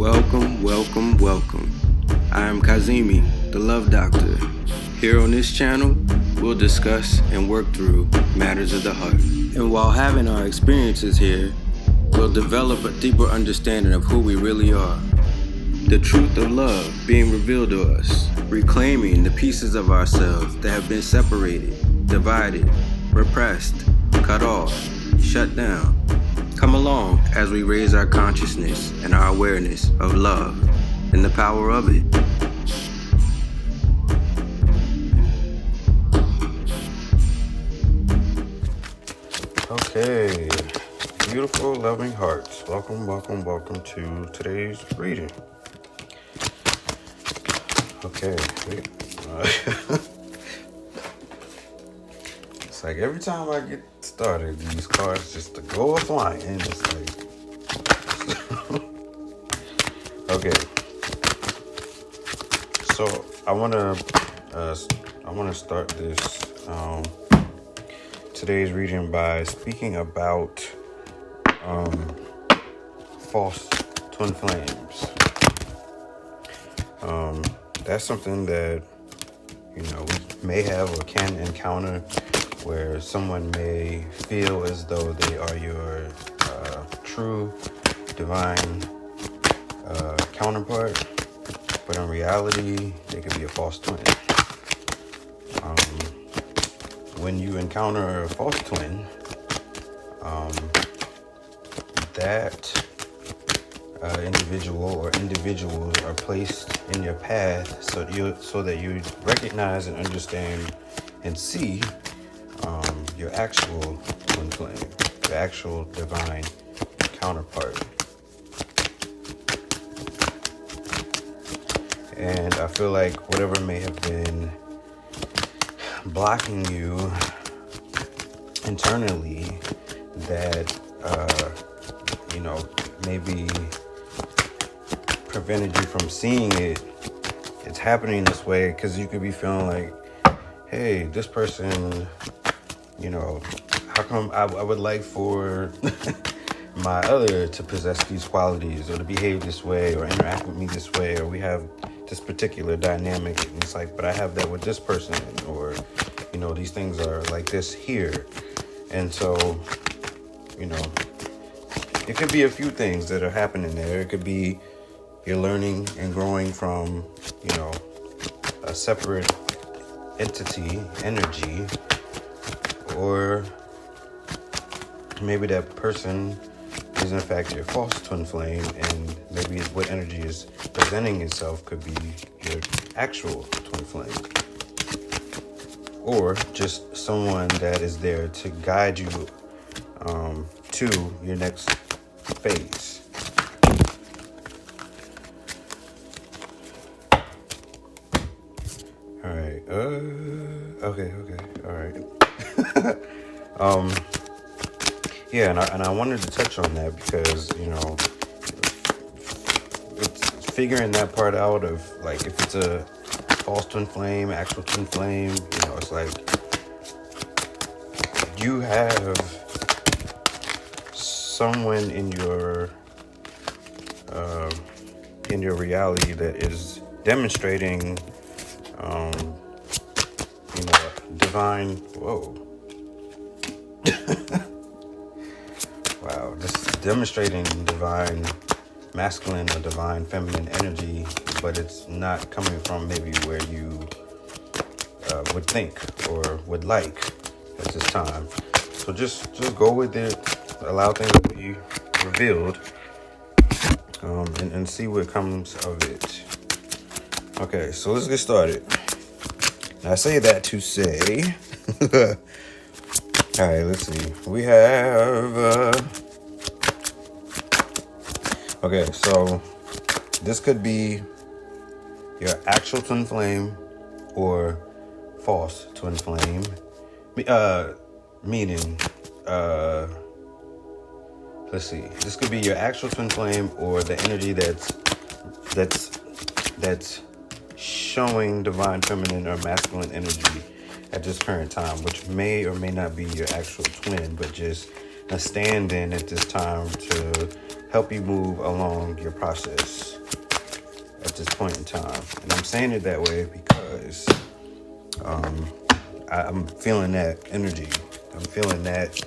Welcome, welcome, welcome. I am Kazimi, the Love Doctor. Here on this channel, we'll discuss and work through matters of the heart. And while having our experiences here, we'll develop a deeper understanding of who we really are. The truth of love being revealed to us, reclaiming the pieces of ourselves that have been separated, divided, repressed, cut off, shut down. Come along as we raise our consciousness and our awareness of love and the power of it. Okay, beautiful, loving hearts. Welcome, welcome, welcome to today's reading. Okay, it's like every time I get started, these cards just to go offline, and it's like, okay. So I wanna start this today's reading by speaking about false twin flames. That's something that we may have or can encounter, where someone may feel as though they are your true divine counterpart, but in reality, they could be a false twin. When you encounter a false twin, that individual or individuals are placed in your path so that you recognize and understand and see your actual twin flame, your actual divine counterpart. And I feel like whatever may have been blocking you internally that maybe prevented you from seeing it's happening this way, because you could be feeling like, hey, this person, how come I would like for my other to possess these qualities or to behave this way or interact with me this way, or we have this particular dynamic, and it's like, but I have that with this person, or these things are like this here. And so it could be a few things that are happening there. It could be you're learning and growing from a separate entity, energy, or maybe that person is in fact your false twin flame, and maybe what energy is presenting itself could be your actual twin flame, or just someone that is there to guide you to your next phase. All right. Okay. All right. Yeah, and I wanted to touch on that because it's figuring that part out of, like, if it's a false twin flame, actual twin flame, it's like you have someone in your reality that is demonstrating divine wow, just demonstrating divine masculine or divine feminine energy, but it's not coming from maybe where you would think or would like at this time. So just go with it, allow things to be revealed, and see what comes of it. Okay, so let's get started. Now, I say that to say, all right, let's see. We have, okay, so this could be your actual twin flame or false twin flame, meaning, let's see. This could be your actual twin flame or the energy that's showing divine feminine or masculine energy at this current time, which may or may not be your actual twin, but just a stand-in at this time to help you move along your process at this point in time. And I'm saying it that way because I'm feeling that energy. I'm feeling that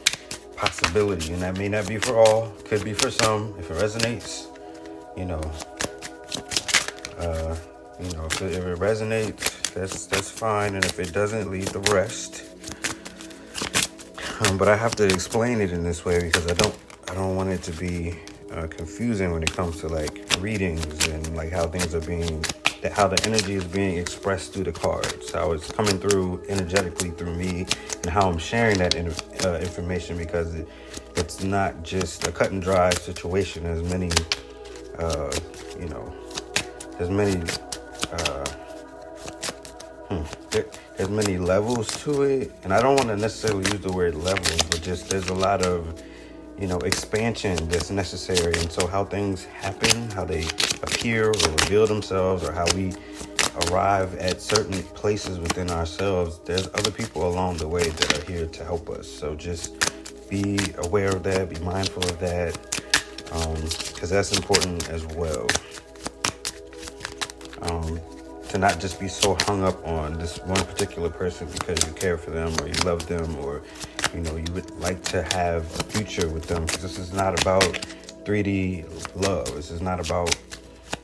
possibility, and that may not be for all, could be for some. If it resonates, if it resonates, that's fine, and if it doesn't, leave the rest. But I have to explain it in this way because I don't want it to be confusing when it comes to like readings and like how things are how the energy is being expressed through the cards, how it's coming through energetically through me, and how I'm sharing that information, because it's not just a cut and dry situation. There's many, there's many levels to it, and I don't want to necessarily use the word levels, but just there's a lot of expansion that's necessary. And so how things happen, how they appear or reveal themselves, or how we arrive at certain places within ourselves, there's other people along the way that are here to help us. So just be aware of that, be mindful of that, because that's important as well. To not just be so hung up on this one particular person because you care for them or you love them, or you would like to have a future with them, because this is not about 3D love. This is not about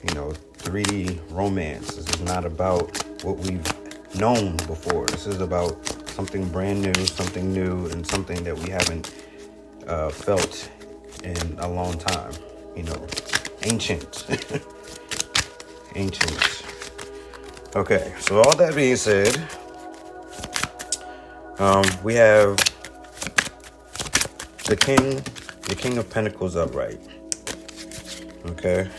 3D romance. This is not about what we've known before. This is about something brand new, something new, and something that we haven't felt in a long time. Ancient. Ancient. Okay, so all that being said, we have the King of Pentacles upright. Okay.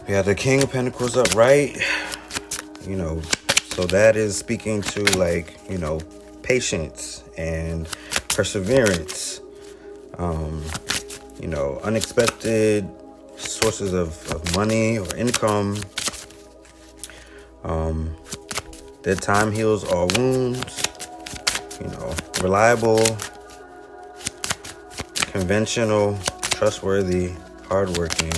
We have the King of Pentacles upright. So that is speaking to patience and perseverance. Unexpected sources of money or income. That time heals all wounds. Reliable, conventional, trustworthy, hardworking.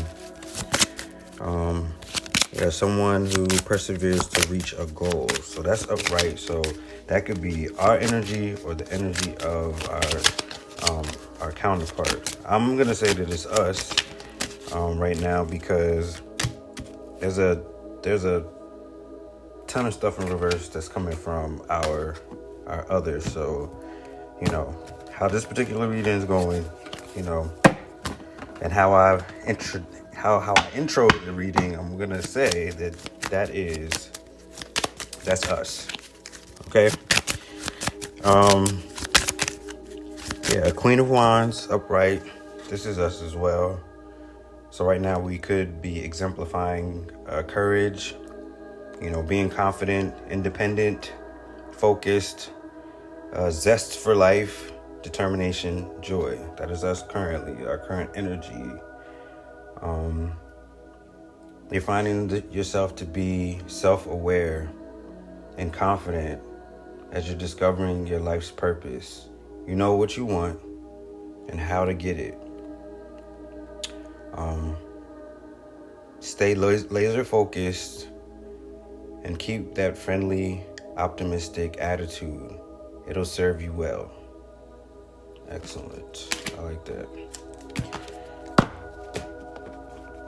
Someone who perseveres to reach a goal. So that's upright. So that could be our energy or the energy of our counterpart. I'm gonna say that it's us right now, because there's a ton of stuff in reverse that's coming from our others. So how this particular reading is going, and how I introed the reading, I'm gonna say that's us. Okay. Queen of Wands upright. This is us as well. So right now we could be exemplifying courage, being confident, independent, focused, zest for life, determination, joy. That is us currently, our current energy. You're finding yourself to be self-aware and confident as you're discovering your life's purpose. You know what you want and how to get it. Stay laser focused and keep that friendly, optimistic attitude. It'll serve you well. Excellent. I like that.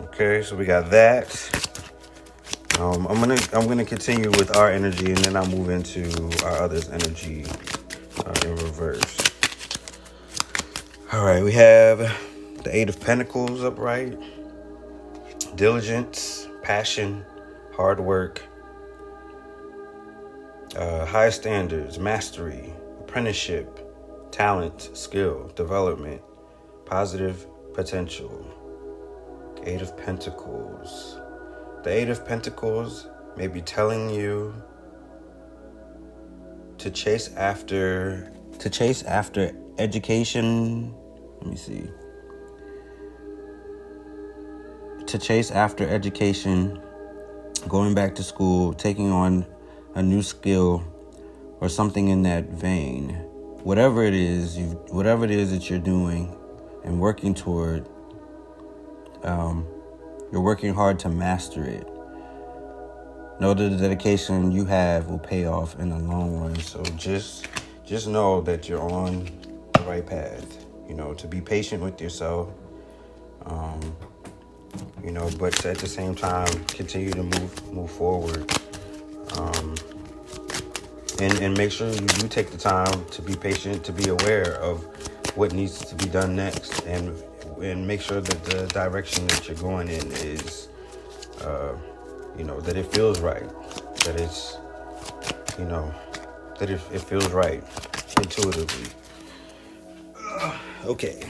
Okay, so we got that. I'm gonna continue with our energy, and then I'll move into our other's energy in reverse. All right, we have the Eight of Pentacles upright. Diligence, passion, hard work, high standards, mastery, apprenticeship, talent, skill, development, positive potential. Eight of Pentacles. The Eight of Pentacles may be telling you to chase after education. Let me see. To chase after education, going back to school, taking on a new skill or something in that vein. Whatever it is that you're doing, and working toward, you're working hard to master it. Know that the dedication you have will pay off in the long run. So just know that you're on the right path. To be patient with yourself. But at the same time, continue to move forward. And make sure you do take the time to be patient, to be aware of what needs to be done next, and make sure that the direction that you're going in is, that it feels right, that it's, that it feels right intuitively. Okay.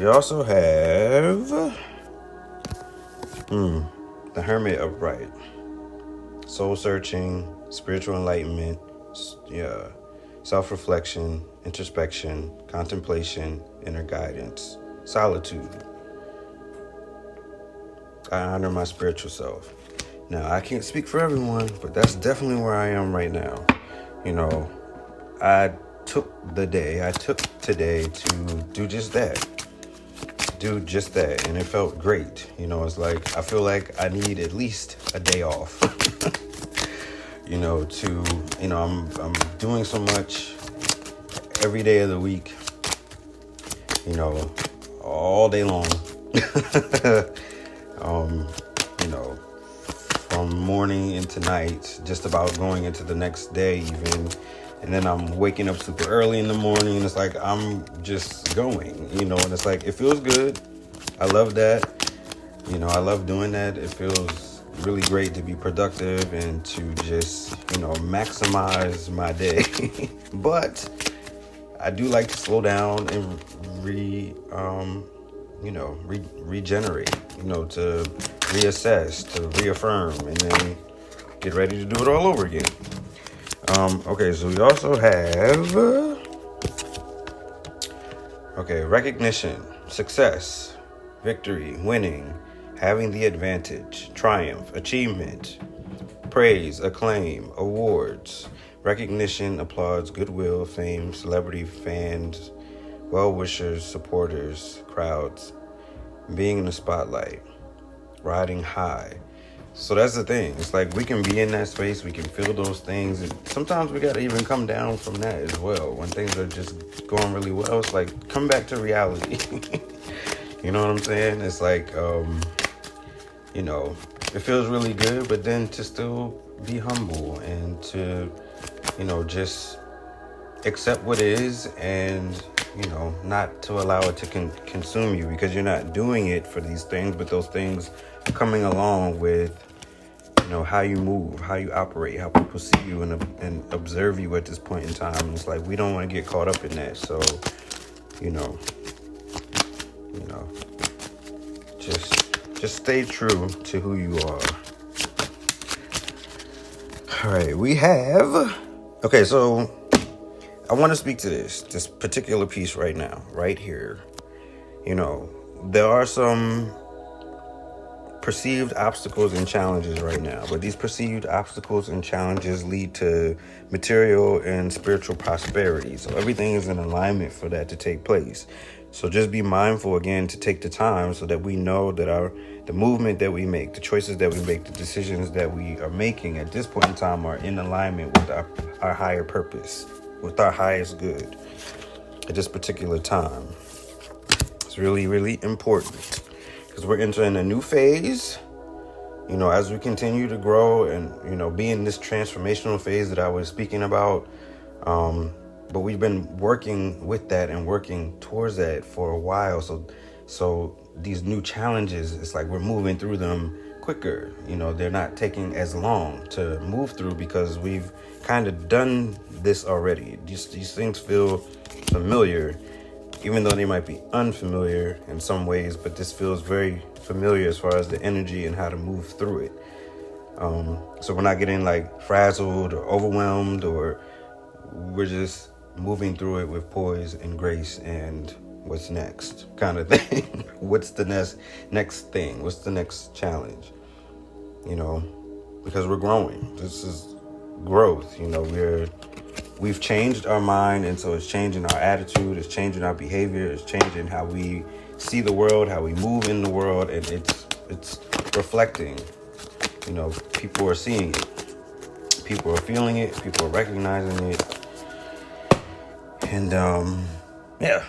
We also have the Hermit upright. Soul searching, spiritual enlightenment, self-reflection, introspection, contemplation, inner guidance, solitude. I honor my spiritual self. Now, I can't speak for everyone, but that's definitely where I am right now. I took today to do just that. And it felt great. It's like, I feel like I need at least a day off. I'm doing so much every day of the week, all day long. From morning into night, just about going into the next day even. And then I'm waking up super early in the morning, and it's like I'm just going, and it's like, it feels good. I love that. I love doing that. It feels really great to be productive and to just, maximize my day. But I do like to slow down and regenerate, to reassess, to reaffirm, and then get ready to do it all over again. Okay, so we also have, recognition, success, victory, winning, having the advantage, triumph, achievement, praise, acclaim, awards, recognition, applause, goodwill, fame, celebrity, fans, well-wishers, supporters, crowds, being in the spotlight, riding high. So that's the thing. It's like, we can be in that space, we can feel those things, and sometimes we gotta even come down from that as well. When things are just going really well, it's like, come back to reality. You know what I'm saying? It's like, it feels really good, but then to still be humble and to, just accept what is, and, not to allow it to consume you, because you're not doing it for these things, but those things coming along with, how you move, how you operate, how people see you and observe you at this point in time. And it's like, we don't want to get caught up in that. So, just stay true to who you are. All right, we have, so I want to speak to this particular piece right now, right here. There are some perceived obstacles and challenges right now, but these perceived obstacles and challenges lead to material and spiritual prosperity. So everything is in alignment for that to take place. So just be mindful again to take the time so that we know that the movement that we make, the choices that we make, the decisions that we are making at this point in time are in alignment with our higher purpose, with our highest good at this particular time. It's really, really important, because we're entering a new phase, as we continue to grow and, be in this transformational phase that I was speaking about. But we've been working with that and working towards that for a while. So these new challenges, it's like we're moving through them quicker. They're not taking as long to move through, because we've kind of done this already. These things feel familiar, even though they might be unfamiliar in some ways, but this feels very familiar as far as the energy and how to move through it. So we're not getting like frazzled or overwhelmed, or we're just moving through it with poise and grace and what's next kind of thing. What's the next thing? What's the next challenge? Because we're growing. This is growth. we've changed our mind, and so it's changing our attitude, it's changing our behavior, it's changing how we see the world, how we move in the world, and it's reflecting. You know, people are seeing it, people are feeling it, people are recognizing it, and yeah.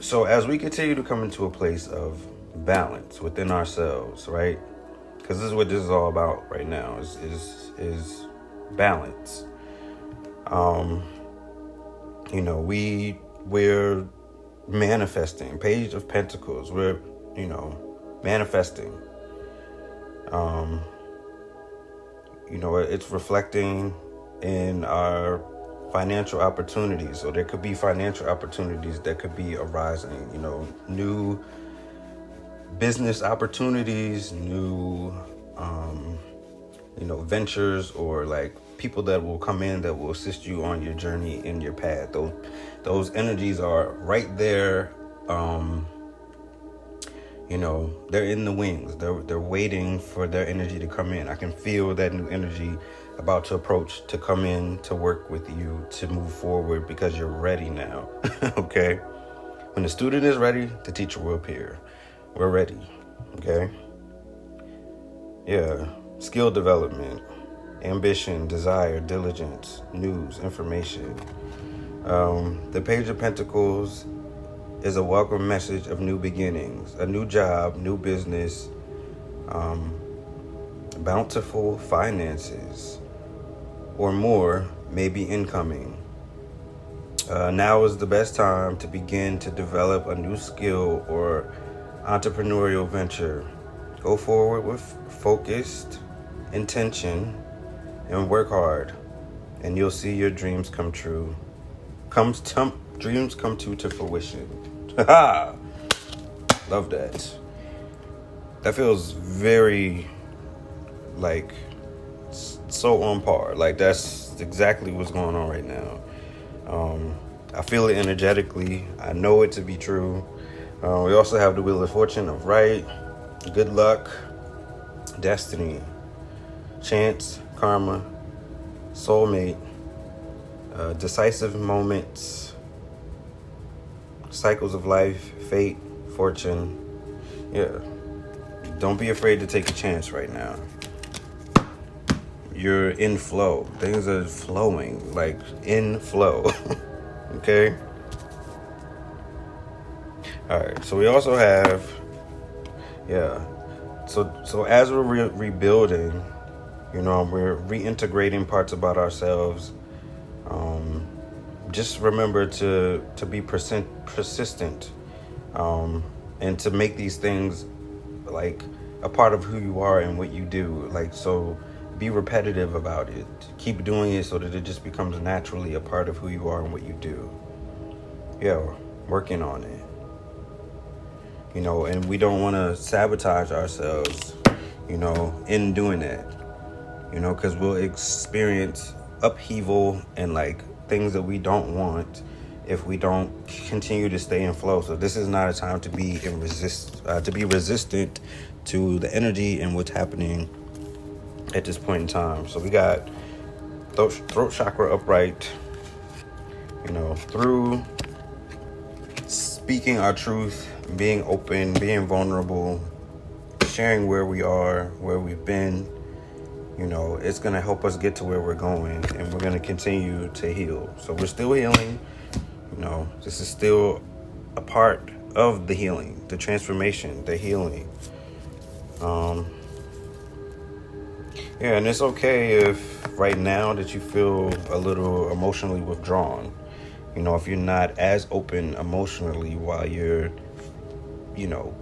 So as we continue to come into a place of balance within ourselves, right? Because this is what this is all about right now, is balance. You know, we're manifesting. Page of Pentacles. We're, you know, manifesting. You know, it's reflecting in our financial opportunities. So there could be financial opportunities that could be arising, you know, new business opportunities, new, you know, ventures, or like people that will come in that will assist you on your journey, in your path. Those energies are right there. You know, they're in the wings. They're waiting for their energy to come in. I can feel that new energy about to approach, to come in, to work with you, to move forward, because you're ready now. Okay? When the student is ready, the teacher will appear. We're ready. Okay? Yeah. Skill development, ambition, desire, diligence, news, information. The Page of Pentacles is a welcome message of new beginnings, a new job, new business, bountiful finances, or more may be incoming. Now is the best time to begin to develop a new skill or entrepreneurial venture. Go forward with focused intention and work hard, and you'll see your dreams come true. Dreams come true to fruition. Love that. That feels very, like, so on par. Like, that's exactly what's going on right now. I feel it energetically. I know it to be true. We also have the Wheel of Fortune of right, good luck, destiny, chance, karma, soulmate, decisive moments, cycles of life, fate, fortune. Yeah. Don't be afraid to take a chance right now. You're in flow. Things are flowing, like in flow. Okay? All right. So we also have, yeah. So as we're rebuilding, you know, we're reintegrating parts about ourselves. Just remember to be persistent, and to make these things like a part of who you are and what you do. Like, so be repetitive about it. Keep doing it so that it just becomes naturally a part of who you are and what you do. Yeah, working on it. You know, and we don't want to sabotage ourselves, you know, in doing that. You know, because we'll experience upheaval and like things that we don't want if we don't continue to stay in flow. So this is not a time to be resistant to the energy and what's happening at this point in time. So we got throat chakra upright, you know, through speaking our truth, being open, being vulnerable, sharing where we are, where we've been. You know, it's going to help us get to where we're going, and we're going to continue to heal. So we're still healing. You know, this is still a part of the healing, the transformation, the healing. Yeah, and it's okay if right now that you feel a little emotionally withdrawn. You know, if you're not as open emotionally while you're, you know,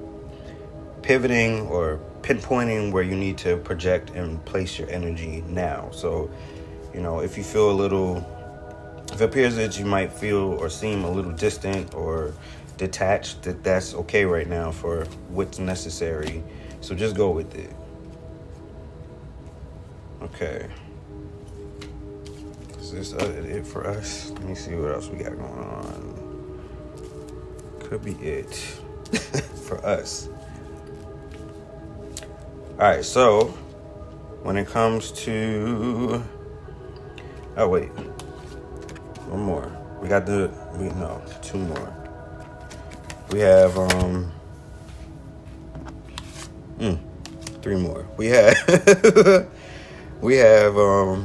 pivoting or pinpointing where you need to project and place your energy now. So, you know, if you feel if it appears that you might feel or seem a little distant or detached, that's okay right now for what's necessary. So just go with it. Okay. Is this it for us? Let me see what else we got going on. Could be it for us. All right, so when it comes to, One more. Two more. We have three more. We have all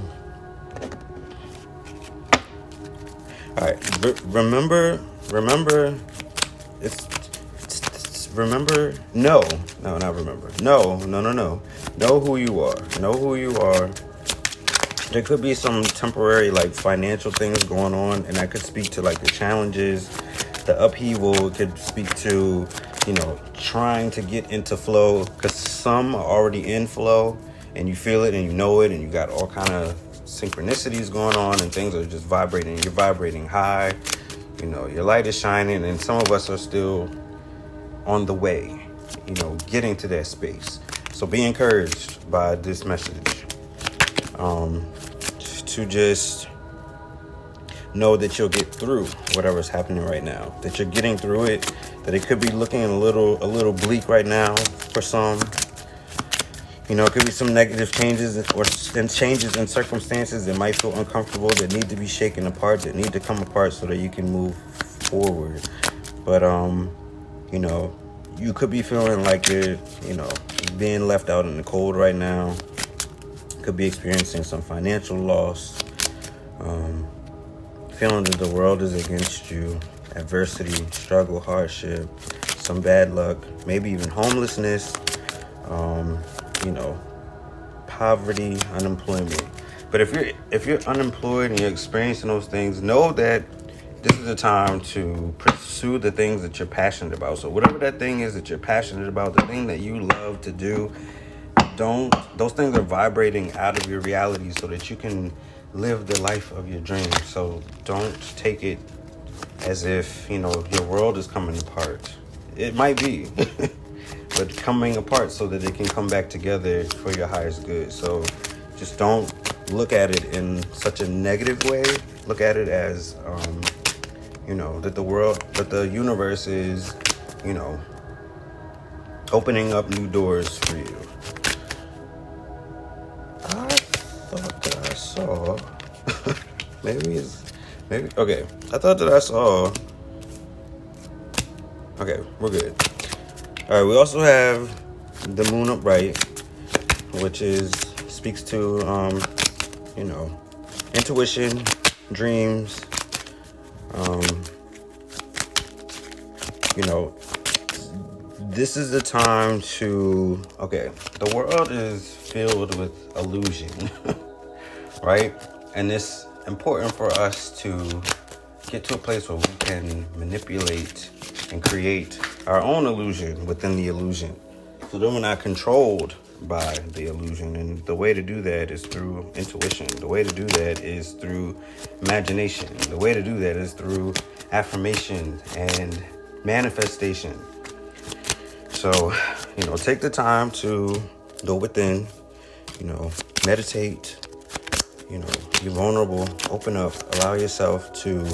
right. Remember not remember. No. Know who you are. Know who you are. There could be some temporary like financial things going on, and that could speak to like the challenges, the upheaval. It could speak to, trying to get into flow, because some are already in flow and you feel it and you know it, and you got all kind of synchronicities going on and things are just vibrating. You're vibrating high, your light is shining, and some of us are still on the way, getting to that space. So be encouraged by this message. To just know that you'll get through whatever's happening right now, that you're getting through it, that it could be looking a little bleak right now for some. It could be some negative changes or changes in circumstances that might feel uncomfortable, that need to be shaken apart, that need to come apart so that you can move forward. But, you could be feeling like you're, being left out in the cold right now. Could be experiencing some financial loss, feeling that the world is against you, adversity, struggle, hardship, some bad luck, maybe even homelessness, poverty, unemployment. But if you're unemployed and you're experiencing those things, know that this is the time to pursue the things that you're passionate about. So whatever that thing is that you're passionate about, the thing that you love to do, those things are vibrating out of your reality so that you can live the life of your dreams. So don't take it as if, your world is coming apart. It might be, but coming apart so that it can come back together for your highest good. So just don't look at it in such a negative way. Look at it as, that the universe is, opening up new doors for you. I thought that I saw, okay. I thought that I saw, okay, we're good. All right, we also have the moon upright, which speaks to, intuition, dreams, this is the time to, the world is filled with illusion, right? And it's important for us to get to a place where we can manipulate and create our own illusion within the illusion. So then we're not controlled by the illusion. And the way to do that is through intuition. The way to do that is through imagination. The way to do that is through affirmation and manifestation. So, take the time to go within, meditate, be vulnerable, open up, allow yourself to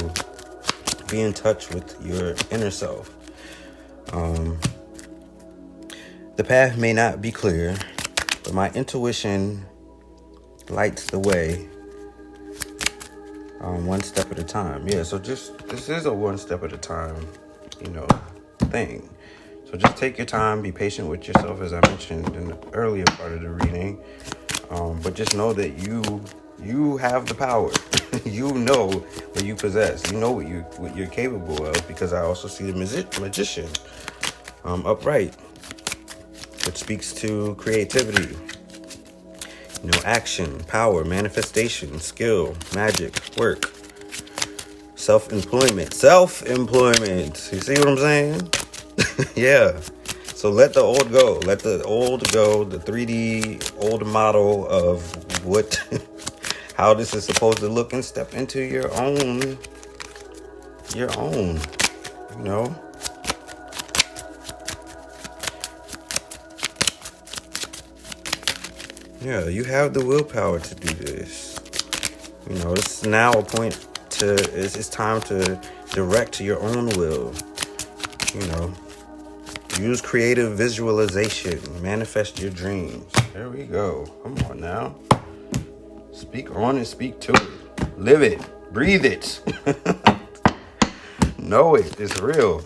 be in touch with your inner self. The path may not be clear, but my intuition lights the way, one step at a time. Yeah, so this is a one step at a time, thing. So just take your time, be patient with yourself, as I mentioned in the earlier part of the reading. But just know that you have the power. You know what you possess. You know what you're capable of, because I also see the magician upright, which speaks to creativity, action, power, manifestation, skill, magic, work, self-employment. You see what I'm saying? Yeah. So let the old go. Let the old go. The 3D old model of how this is supposed to look, and step into your own. Yeah, you have the willpower to do this. It's now a point it's time to direct your own will. Use creative visualization. Manifest your dreams. There we go. Come on now. Speak on it. Speak to it. Live it. Breathe it. Know it. It's real.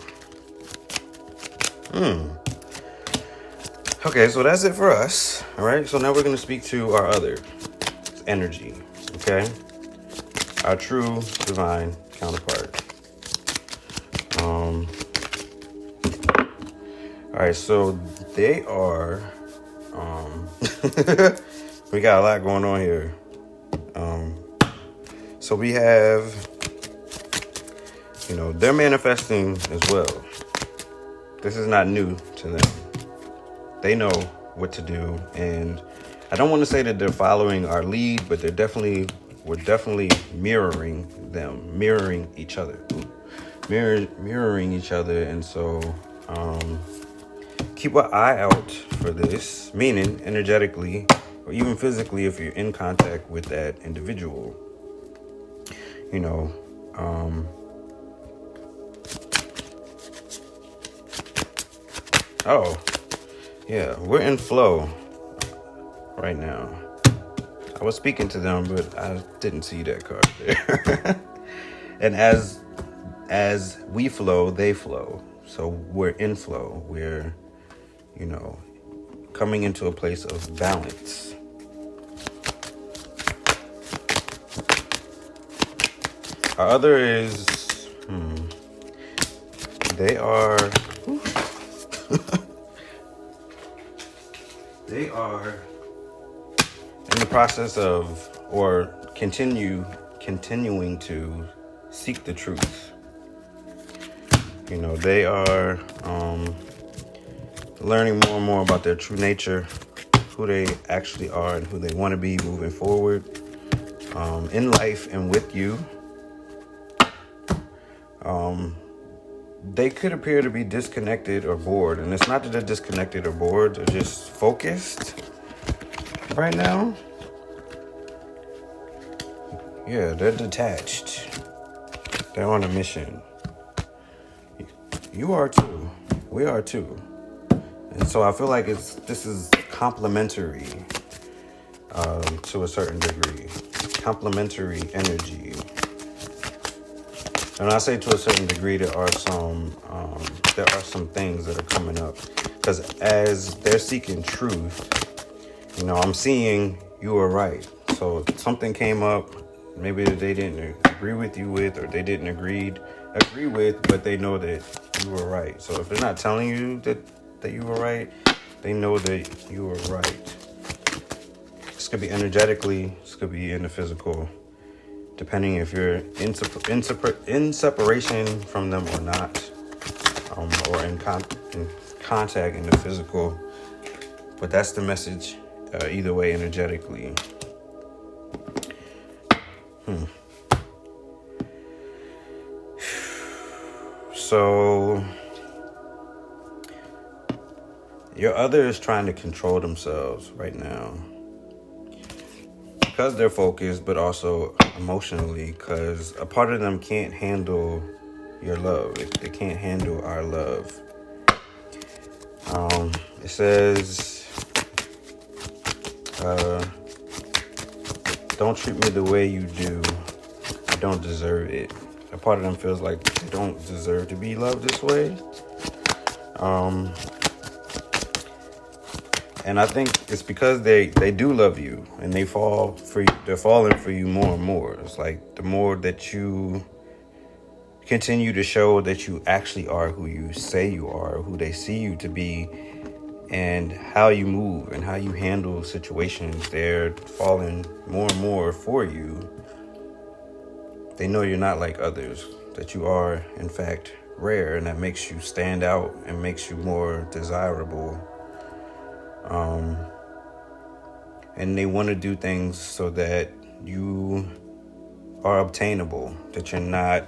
Okay, so that's it for us. All right, so now we're going to speak to our other energy. Okay, our true divine counterpart. All right, so they are. We got a lot going on here. So we have, they're manifesting as well. This is not new to them. They know what to do, and I don't want to say that they're following our lead, but we're definitely mirroring them, mirroring each other, and so keep an eye out for this, meaning energetically or even physically if you're in contact with that individual. Oh, yeah, we're in flow right now. I was speaking to them, but I didn't see that card there. And as we flow, they flow. So we're in flow. We're, coming into a place of balance. Our other is, they are they are in the process of, or continuing to seek the truth. They are learning more and more about their true nature, who they actually are and who they want to be moving forward in life and with you. They could appear to be disconnected or bored, and it's not that they're disconnected or bored, they're just focused right now. Yeah, they're detached. They're on a mission. You are too. We are too. And so I feel like this is complementary to a certain degree. Complementary energy. And when I say to a certain degree, there are some things that are coming up. Because as they're seeking truth, I'm seeing you are right. So something came up, maybe that they didn't agree with you with, or they didn't agree with, but they know that you were right. So if they're not telling you that you were right, they know that you were right. This could be energetically, this could be in the physical, depending if you're in separation from them or not, or in contact in the physical. But that's the message, either way, energetically. So your other is trying to control themselves right now because they're focused, but also emotionally, because a part of them can't handle your love. They can't handle our love. It says, don't treat me the way you do. I don't deserve it. A part of them feels like they don't deserve to be loved this way. And I think it's because they do love you, and they're falling for you more and more. It's like the more that you continue to show that you actually are who you say you are, who they see you to be, and how you move and how you handle situations, they're falling more and more for you. They know you're not like others, that you are, in fact, rare, and that makes you stand out and makes you more desirable. And they want to do things so that you are obtainable, that you're not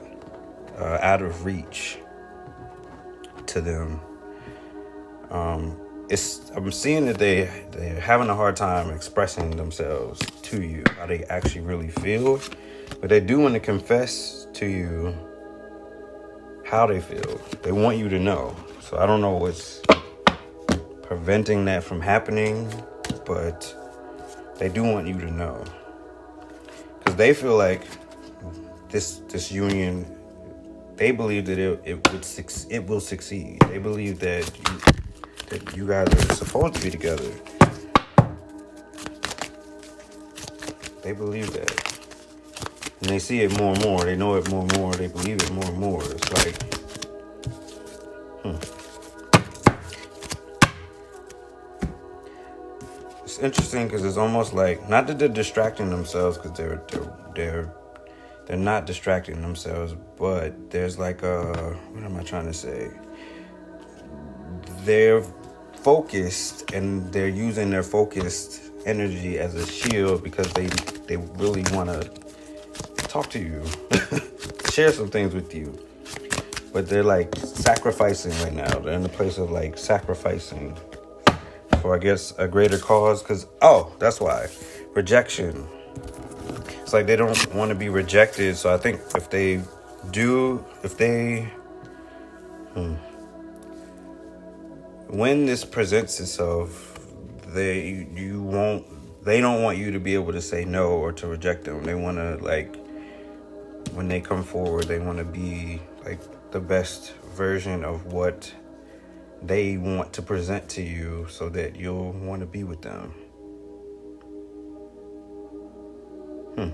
out of reach to them. I'm seeing that they're having a hard time expressing themselves to you, how they actually really feel, but they do want to confess to you how they feel. They want you to know. So I don't know what's preventing that from happening, but they do want you to know, because they feel like this union, they believe that it will succeed. They believe that you guys are supposed to be together. They believe that. And they see it more and more. They know it more and more. They believe it more and more. It's like, it's interesting because it's almost like, not that they're distracting themselves, because they're not distracting themselves, but there's like what am I trying to say? They're focused, and they're using their focused energy as a shield because they really want to talk to you, share some things with you, but they're like sacrificing right now. They're in the place of like sacrificing for, I guess, a greater cause. Because that's why rejection. It's like they don't want to be rejected. So I think when this presents itself, they don't want you to be able to say no or to reject them. They want to, like, when they come forward, they want to be like the best version of what they want to present to you, so that you'll want to be with them.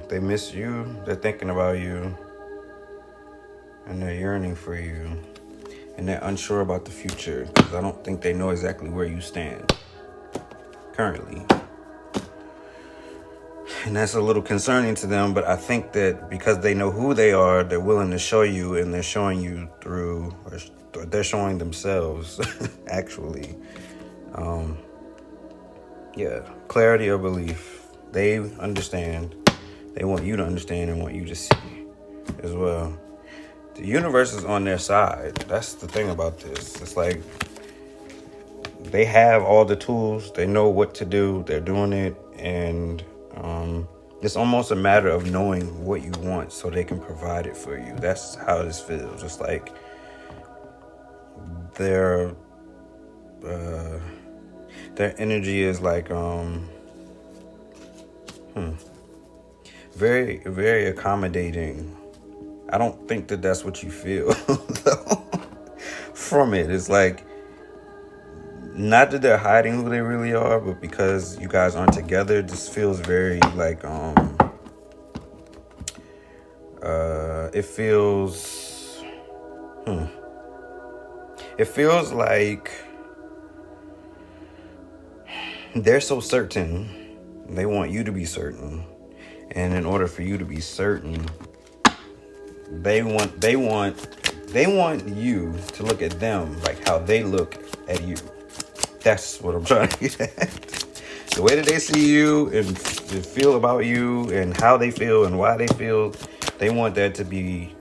They miss you, they're thinking about you, and they're yearning for you, and they're unsure about the future, because I don't think they know exactly where you stand currently. And that's a little concerning to them, but I think that because they know who they are, they're willing to show you, and they're showing you through, or they're showing themselves, actually. Clarity of belief. They understand. They want you to understand and want you to see as well. The universe is on their side. That's the thing about this. It's like they have all the tools. They know what to do. They're doing it. And it's almost a matter of knowing what you want so they can provide it for you. That's how this feels. It's like their energy is like very, very accommodating. I don't think that that's what you feel from it. It's like, not that they're hiding who they really are, but because you guys aren't together, this feels very like it feels like they're so certain. They want you to be certain, and in order for you to be certain, they want you to look at them like how they look at you. That's what I'm trying to get at. The way that they see you and feel about you, and how they feel and why they feel, they want that to be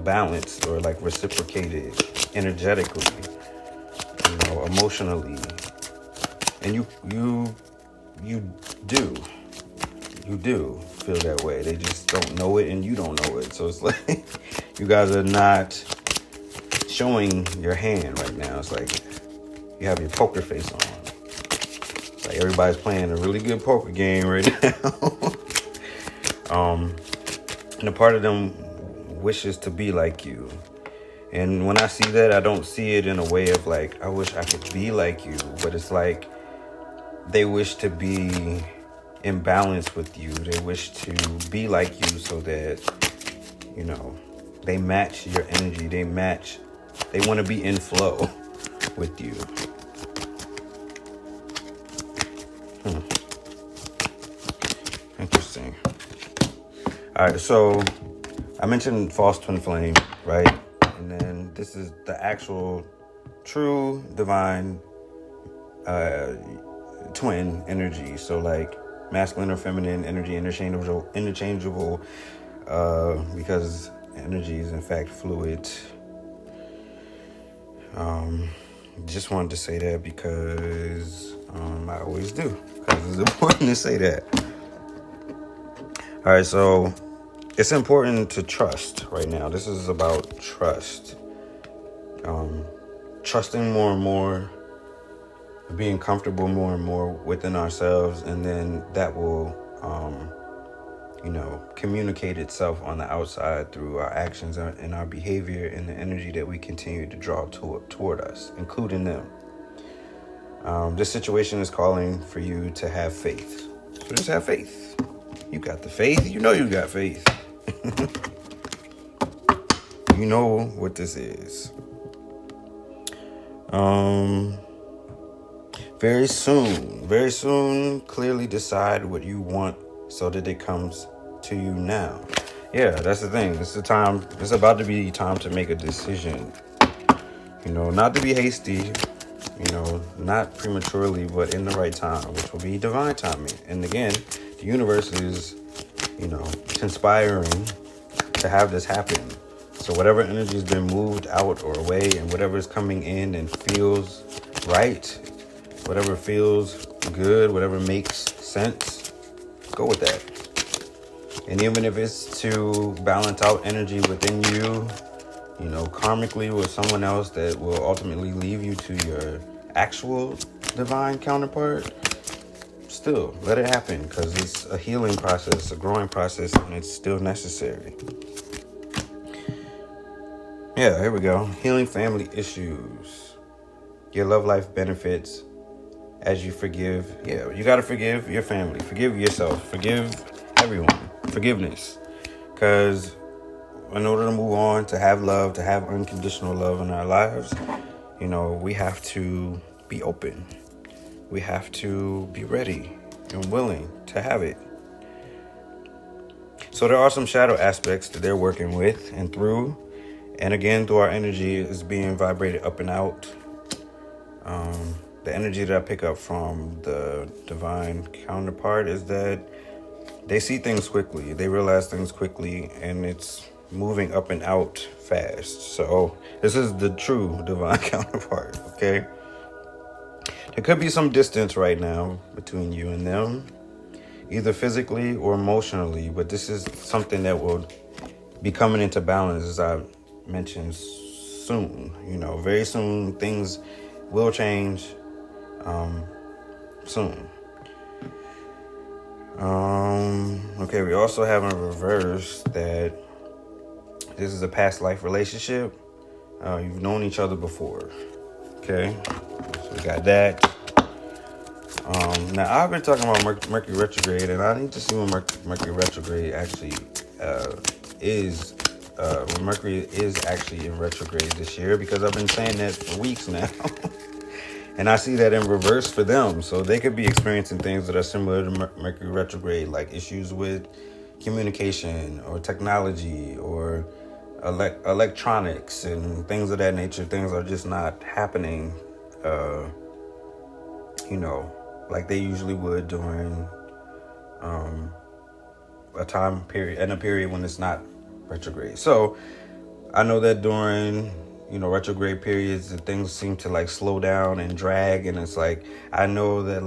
balanced or like reciprocated energetically, emotionally. And you do feel that way. They just don't know it, and you don't know it. So it's like you guys are not showing your hand right now. It's like you have your poker face on. It's like everybody's playing a really good poker game right now. And a part of them wishes to be like you. And when I see that, I don't see it in a way of like, I wish I could be like you. But it's like they wish to be in balance with you. They wish to be like you so that, they match your energy. They want to be in flow with you. Interesting. All right, so I mentioned false twin flame, right? And then this is the actual true divine twin energy. So like masculine or feminine energy, interchangeable, because energy is in fact fluid. Just wanted to say that because I always do, because it's important to say that. All right, so it's important to trust right now. This is about trust. Trusting more and more, being comfortable more and more within ourselves, and then that will communicate itself on the outside through our actions and our behavior and the energy that we continue to draw toward us, including them. This situation is calling for you to have faith. So just have faith. You got the faith. You know you got faith. You know what this is. Very soon, clearly decide what you want so that it comes to you now. Yeah, that's the thing. It's about to be time to make a decision. Not to be hasty, not prematurely, but in the right time, which will be divine timing. And again, the universe is, conspiring to have this happen. So whatever energy has been moved out or away, and whatever is coming in and feels right, whatever feels good, whatever makes sense, go with that. And even if it's to balance out energy within you, karmically with someone else that will ultimately leave you to your actual divine counterpart, still let it happen, because it's a healing process, a growing process, and it's still necessary. Yeah, here we go. Healing family issues. Your love life benefits as you forgive. Yeah, you got to forgive your family. Forgive yourself. Forgive everyone. Forgiveness. Because in order to move on, to have love, to have unconditional love in our lives, we have to be open. We have to be ready and willing to have it. So there are some shadow aspects that they're working with and through. And again, through our energy is being vibrated up and out. The energy that I pick up from the divine counterpart is that they see things quickly. They realize things quickly, and it's moving up and out fast. So this is the true divine counterpart, okay? There could be some distance right now between you and them, either physically or emotionally, but this is something that will be coming into balance, as I mentioned, soon. Very soon things will change. Soon. Okay, we also have in reverse that this is a past life relationship. You've known each other before. Okay, so we got that. Now I've been talking about Mercury retrograde, and I need to see when Mercury retrograde actually is. When Mercury is actually in retrograde this year, because I've been saying that for weeks now. And I see that in reverse for them. So they could be experiencing things that are similar to Mercury retrograde, like issues with communication or technology or electronics and things of that nature. Things are just not happening, like they usually would during a time period, and a period when it's not retrograde. So I know that during retrograde periods, that things seem to slow down and drag, and it's I know that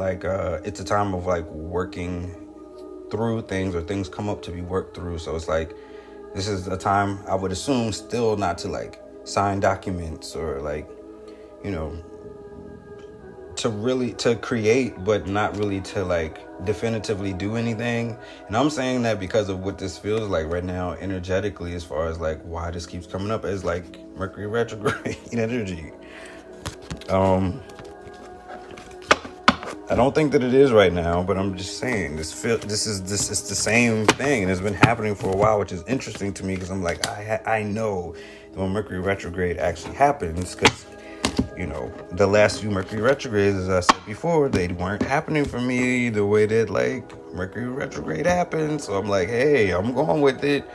it's a time of working through things, or things come up to be worked through. So it's this is a time, I would assume, still not to sign documents or to create, but not really to definitively do anything. And I'm saying that because of what this feels like right now energetically, as far as why this keeps coming up as Mercury retrograde energy. I don't think that it is right now, but I'm just saying this is the same thing, and it's been happening for a while, which is interesting to me, because I'm I know that when Mercury retrograde actually happens, because the last few Mercury retrogrades, as I said before, they weren't happening for me the way that Mercury retrograde happened. So I'm hey, I'm going with it.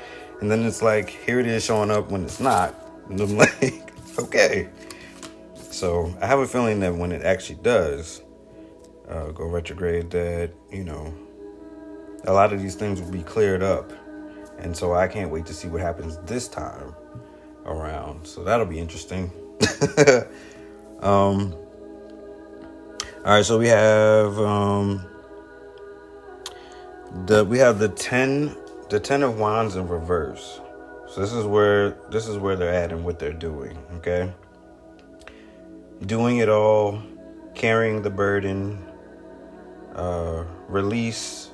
And then it's here it is showing up when it's not. And I'm okay. So I have a feeling that when it actually does go retrograde, that, a lot of these things will be cleared up. And so I can't wait to see what happens this time around. So that'll be interesting. All right, so we have the 10 of Wands in reverse. So this is where they're at and what they're doing. Okay, doing it all, carrying the burden, release,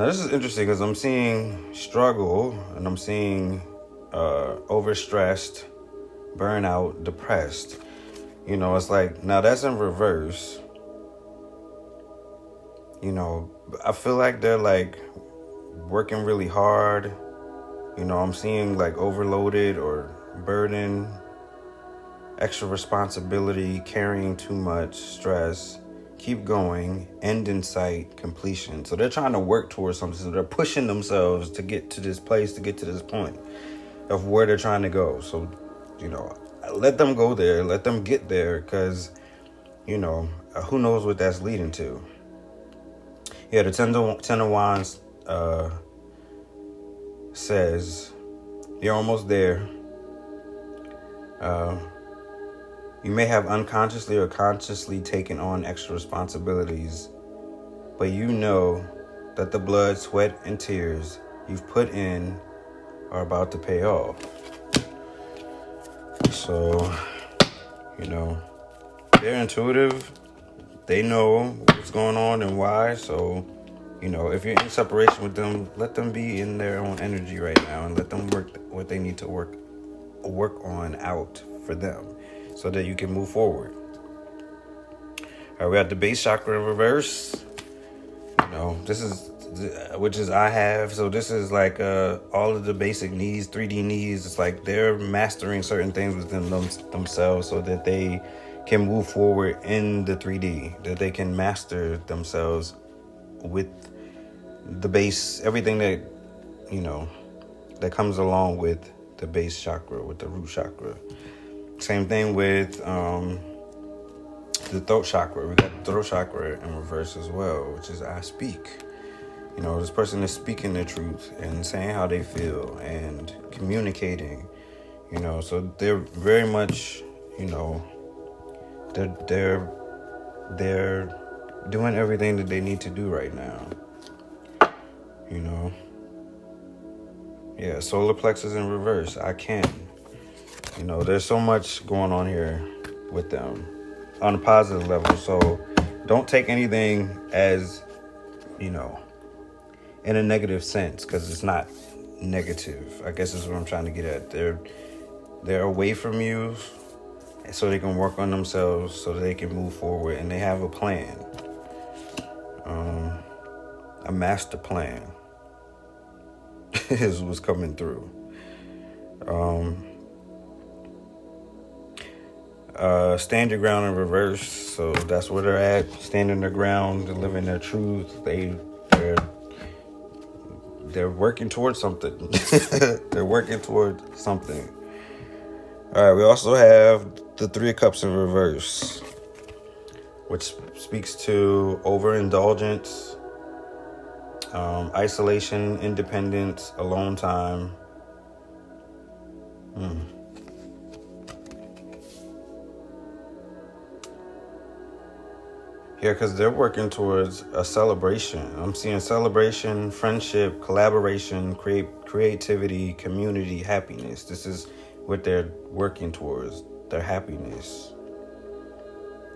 Now this is interesting because I'm seeing struggle and I'm seeing overstressed, burnout, depressed. You know, it's like, now that's in reverse. You know, I feel like they're like working really hard. You know, I'm seeing like overloaded or burden, extra responsibility, carrying too much, stress, keep going, end in sight, completion. So they're trying to work towards something. So they're pushing themselves to get to this place, to get to this point of where they're trying to go. So, you know, let them go there, let them get there, because, you know, who knows what that's leading to. Yeah, the Ten of Wands says, you're almost there. You may have unconsciously or consciously taken on extra responsibilities, but you know that the blood, sweat, and tears you've put in are about to pay off. So, you know, they're intuitive. They know what's going on and why. So, you know, if you're in separation with them, let them be in their own energy right now and let them work what they need to work on out for them so that you can move forward. All right, we got the base chakra in reverse. You know, this is, which is I have. So this is like all of the basic needs, 3D needs. It's like they're mastering certain things within themselves so that they can move forward in the 3D, that they can master themselves with the base, everything that, you know, that comes along with the base chakra, with the root chakra. Same thing with the throat chakra. We got the throat chakra in reverse as well, which is I speak. You know, this person is speaking their truth and saying how they feel and communicating, you know, so they're very much, you know, they're doing everything that they need to do right now, you know. Yeah, solar plexus in reverse. I can. You know, there's so much going on here with them on a positive level. So don't take anything as, you know, in a negative sense, because it's not negative. I guess is what I'm trying to get at. They're away from you so they can work on themselves, so that they can move forward, and they have a plan, a master plan is what's coming through. Stand your ground in reverse. So that's where they're at, standing their ground, living their truth. They're working towards something. They're working toward something. All right, we also have the Three of Cups in reverse, which speaks to overindulgence, isolation, independence, alone time. Yeah, because they're working towards a celebration. I'm seeing celebration, friendship, collaboration, creativity, community, happiness. This is what they're working towards, their happiness.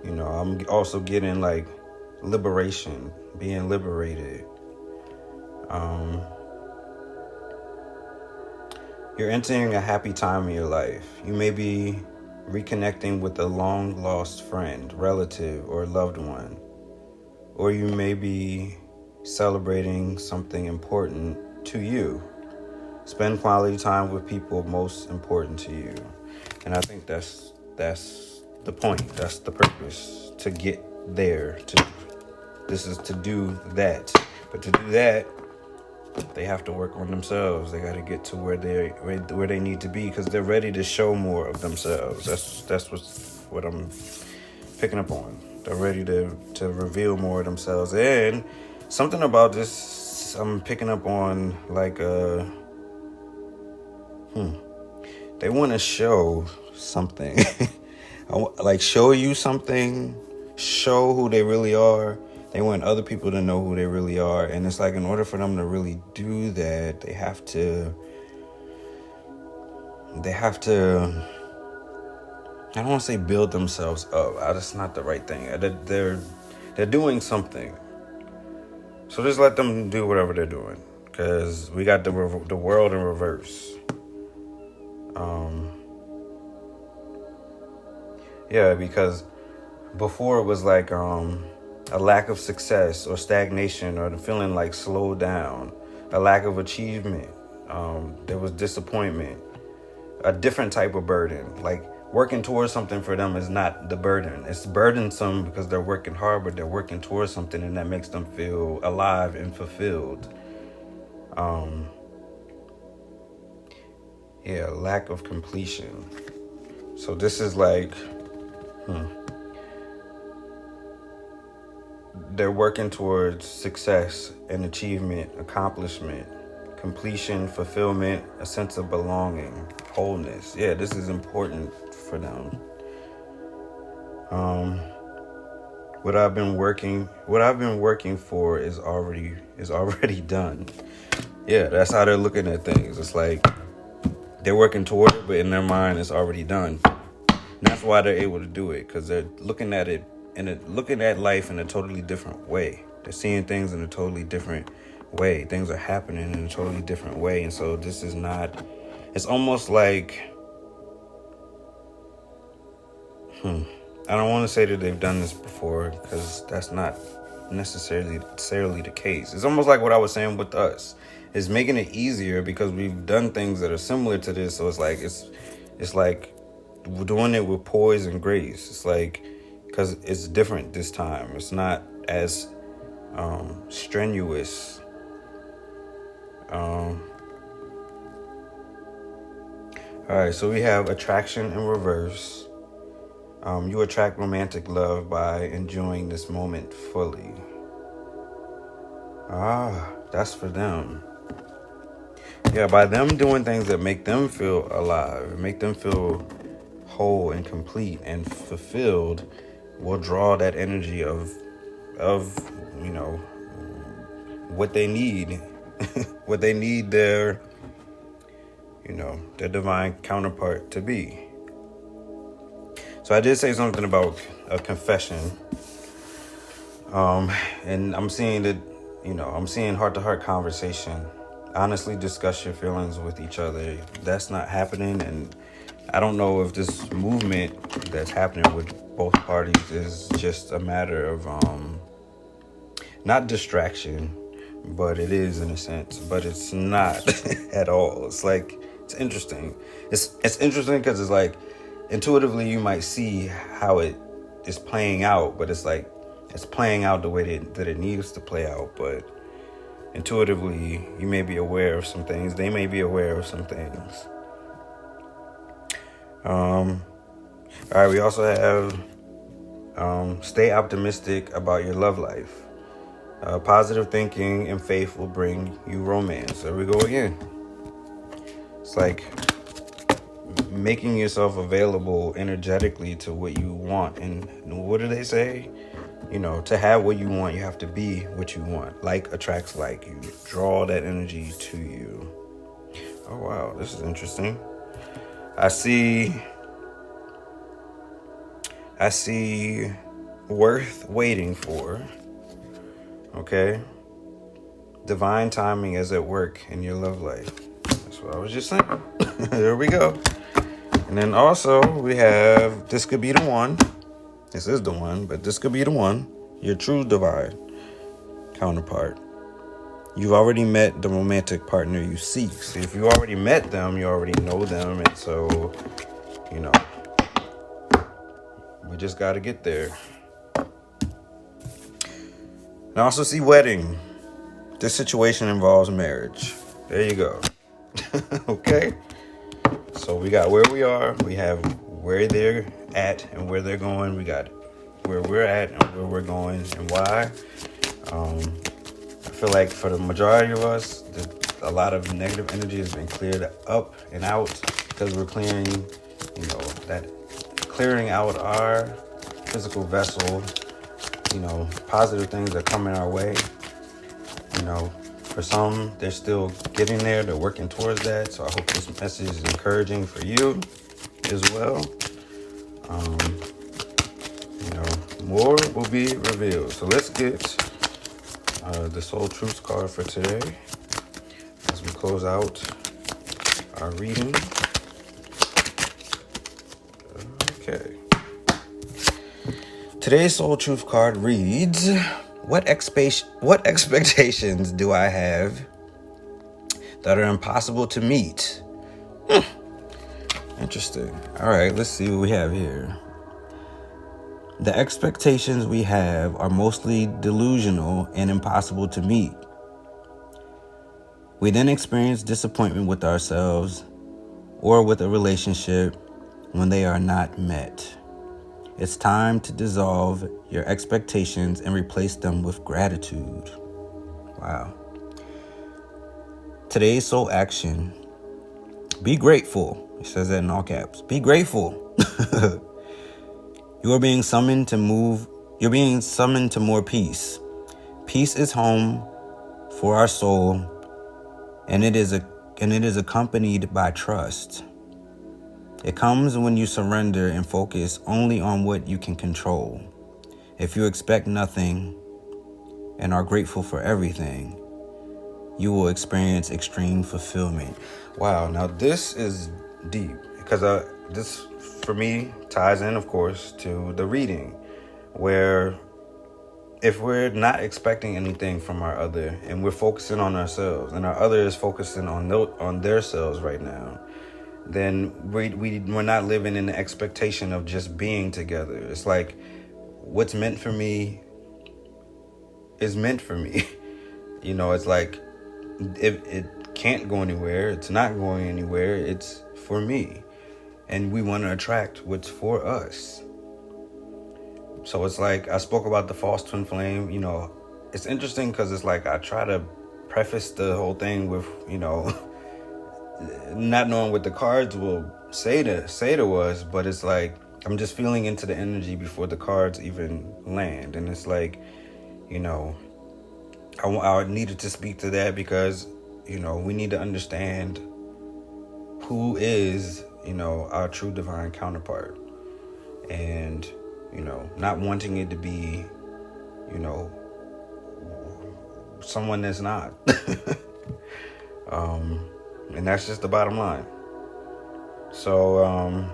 You know, I'm also getting like liberation, being liberated. You're entering a happy time in your life. You may be reconnecting with a long lost friend, relative, or loved one. Or you may be celebrating something important to you. Spend quality time with people most important to you. And I think that's the point. That's the purpose, to get there. This is to do that. But to do that, they have to work on themselves. They got to get to where they need to be, because they're ready to show more of themselves. That's what I'm picking up on. They're ready to reveal more of themselves. And something about this I'm picking up on, like they want to show something. Like show you something, show who they really are. They want other people to know who they really are. And it's like, in order for them to really do that, they have to, I don't want to say build themselves up. That's not the right thing. They're doing something. So just let them do whatever they're doing, because we got the world in reverse. Yeah, because before it was like a lack of success or stagnation, or the feeling like slowed down, a lack of achievement. There was disappointment, a different type of burden. Like working towards something for them is not the burden. It's burdensome because they're working hard, but they're working towards something, and that makes them feel alive and fulfilled. Yeah, lack of completion. So this is like, they're working towards success and achievement, accomplishment, completion, fulfillment, a sense of belonging, wholeness. Yeah, this is important for them. What I've been working for is already done. Yeah, that's how they're looking at things. It's like they're working toward it, but in their mind, it's already done. And that's why they're able to do it, because they're looking at it and looking at life in a totally different way. They're seeing things in a totally different way. Things are happening in a totally different way. And so this is not, it's almost like, I don't want to say that they've done this before, because that's not necessarily the case. It's almost like what I was saying with us. It's making it easier because we've done things that are similar to this. So it's like we're doing it with poise and grace. It's like, because it's different this time. It's not as strenuous. All right, so we have attraction in reverse. You attract romantic love by enjoying this moment fully. That's for them. Yeah, by them doing things that make them feel alive, make them feel whole and complete and fulfilled, will draw that energy of what they need, what they need their divine counterpart to be. So I did say something about a confession, and I'm seeing that, I'm seeing heart-to-heart conversation. Honestly discuss your feelings with each other. That's not happening, and I don't know if this movement that's happening with both parties is just a matter of not distraction, but it is in a sense, but it's not at all. It's like, it's interesting. It's interesting because it's like, intuitively you might see how it is playing out, but it's like, it's playing out the way that it needs to play out. But intuitively, you may be aware of some things. They may be aware of some things. All right, we also have stay optimistic about your love life. Positive thinking and faith will bring you romance. There we go again. It's like making yourself available energetically to what you want. And what do they say? To have what you want, you have to be what you want. Like attracts like. You draw that energy to you. Oh, wow. This is interesting. I see worth waiting for. Okay. Divine timing is at work in your love life. That's what I was just saying. There we go. And then also we have, this could be the one. This is the one, but this could be the one. Your true divine counterpart. You've already met the romantic partner you seek. See, if you already met them, you already know them. And so, we just got to get there. And I also see wedding. This situation involves marriage. There you go. Okay. So we got where we are. We have where they're at and where they're going. We got where we're at and where we're going and why. I feel like for the majority of us, a lot of negative energy has been cleared up and out because we're clearing, clearing out our physical vessel. Positive things are coming our way. For some, they're still getting there. They're working towards that. So I hope this message is encouraging for you as well. More will be revealed. So let's get the Soul Truth card for today as we close out our reading. Okay. Today's Soul Truth card reads, What expectations do I have that are impossible to meet? Interesting. All right, let's see what we have here. The expectations we have are mostly delusional and impossible to meet. We then experience disappointment with ourselves or with a relationship when they are not met. It's time to dissolve your expectations and replace them with gratitude. Wow. Today's soul action. Be grateful. It says that in all caps. Be grateful. You are being summoned to move. You're being summoned to more peace. Peace is home for our soul, and it is accompanied by trust. It comes when you surrender and focus only on what you can control. If you expect nothing and are grateful for everything, you will experience extreme fulfillment. Wow, now this is deep because this, for me, ties in, of course, to the reading, where if we're not expecting anything from our other and we're focusing on ourselves and our other is focusing on their selves right now, then we're not living in the expectation of just being together. It's like what's meant for me is meant for me. It's like it can't go anywhere. It's not going anywhere. It's for me. And we want to attract what's for us. So it's like I spoke about the false twin flame. It's interesting because it's like I try to preface the whole thing with, not knowing what the cards will say to us, but it's like I'm just feeling into the energy before the cards even land. And it's like, I needed to speak to that because, we need to understand who is, our true divine counterpart. And, not wanting it to be, someone that's not. And that's just the bottom line. So,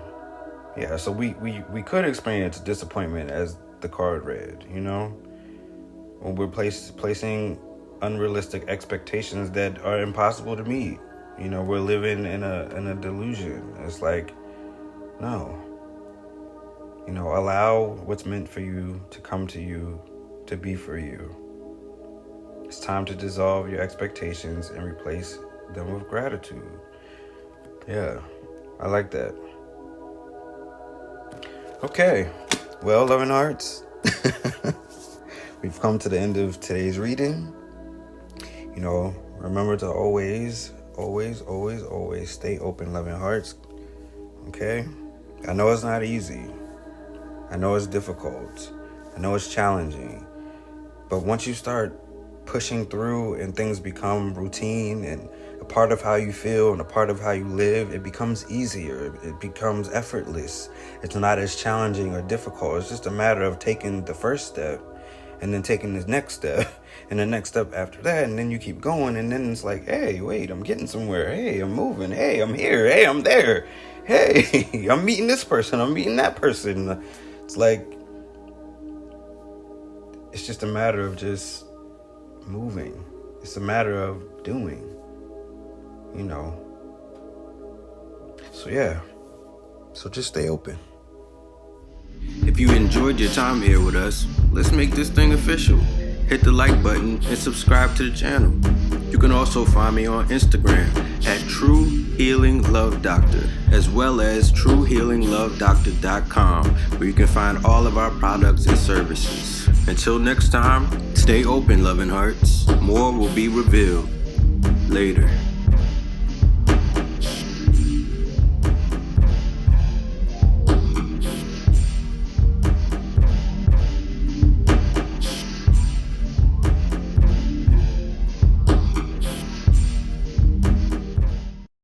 so we could experience disappointment as the card read, when we're placing unrealistic expectations that are impossible to meet. We're living in a delusion. It's like, no. Allow what's meant for you to come to you, to be for you. It's time to dissolve your expectations and replace them with gratitude. Yeah, I like that. Okay, well, loving hearts, we've come to the end of today's reading. Remember to always stay open, loving hearts. Okay? I know it's not easy. I know it's difficult. I know it's challenging. But once you start pushing through and things become routine and a part of how you feel and a part of how you live, it becomes easier. It becomes effortless. It's not as challenging or difficult. It's just a matter of taking the first step and then taking the next step and the next step after that. And then you keep going. And then it's like, hey, wait, I'm getting somewhere. Hey, I'm moving. Hey, I'm here. Hey, I'm there. Hey, I'm meeting this person. I'm meeting that person. It's like, it's just a matter of just moving. It's a matter of doing, So yeah. So just stay open. If you enjoyed your time here with us, let's make this thing official. Hit the like button and subscribe to the channel. You can also find me on Instagram at True Healing Love Doctor, as well as TrueHealingLoveDoctor.com, where you can find all of our products and services. Until next time, stay open, loving hearts. More will be revealed later.